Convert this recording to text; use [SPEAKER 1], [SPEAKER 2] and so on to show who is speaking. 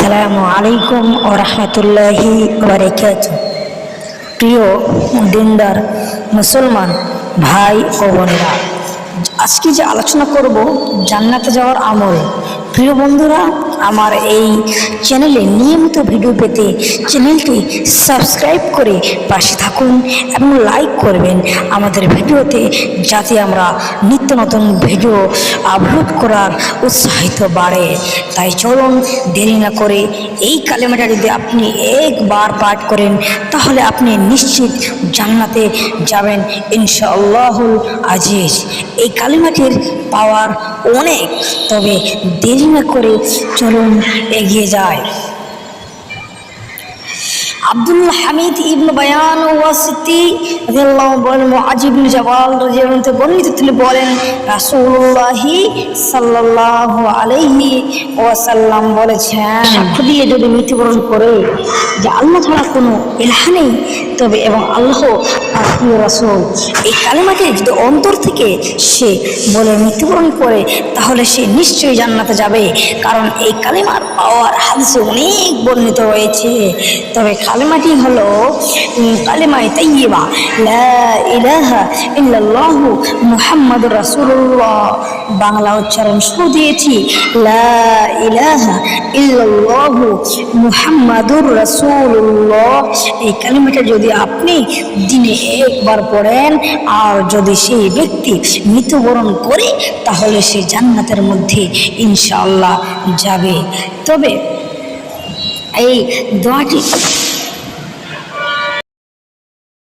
[SPEAKER 1] আসসালামু আলাইকুম ওয়া রাহমাতুল্লাহি ওয়া বারাকাতুহু। প্রিয় দিনদার মুসলমান ভাই ও বোনেরা, আজকে যে আলোচনা করব জান্নাতে যাওয়ার আমল। প্রিয় বন্ধুরা, আমার এই চ্যানেলে নিয়মিত ভিডিও পেতে চ্যানেলটি সাবস্ক্রাইব করে পাশে থাকুন এবং লাইক করবেন আমাদের ভিডিওতে, যাতে আমরা নিত্য নতুন ভিডিও আপলোড করার উৎসাহিত বাড়ে। তাই চলুন দেরি না করে এই কালেমাটা যদি আপনি একবার পাঠ করেন তাহলে আপনি নিশ্চিত জান্নাতে যাবেন ইনশাআল্লাহুল আজিজ। এই কালেমাটির পাওয়ার অনেক, তবে দেরি না করে চলুন এগিয়ে যায়। আব্দুল হামিদ ইবনে বায়ান ওয়াসিতি রাদিয়াল্লাহু বলেন, মুআজ ইবনে জাবাল রাদিয়াল্লাহু আনহু বর্ণিত, তিনি বলেন রাসূলুল্লাহ সাল্লাল্লাহু আলাইহি ওয়াসাল্লাম বলেছেন, সাক্ষ্য দিয়ে যদি মৃত্যুবরণ করে যে আল্লাহ ছাড়া কোনো ইলাহ নেই তবে এবং আল্লাহ আর প্রিয় রাসূল, এই কালেমাটি যদি অন্তর থেকে সে বলে মৃত্যুবরণ করে তাহলে সে নিশ্চয়ই জান্নাতে যাবে। কারণ এই কালেমার পাওয়ার হাদিসে অনেক বর্ণিত রয়েছে। তবে কালেমাটি হলো কালেমায়ে তাইয়্যিবা, লা ইলাহা ইল্লাল্লাহু মুহাম্মাদুর রাসূলুল্লাহ। বাংলা উচ্চারণ শুরু দিয়েছি, লা ইলাহা ইল্লাল্লাহু মুহাম্মাদুর রাসূলুল্লাহ। এই কালেমাটা যদি আপনি দিনে একবার পড়েন আর যদি সেই ব্যক্তি মৃত্যুবরণ করে তাহলে সে জান্নাতের মধ্যে ইনশাআল্লাহ যাবে। তবে এই দোয়াটি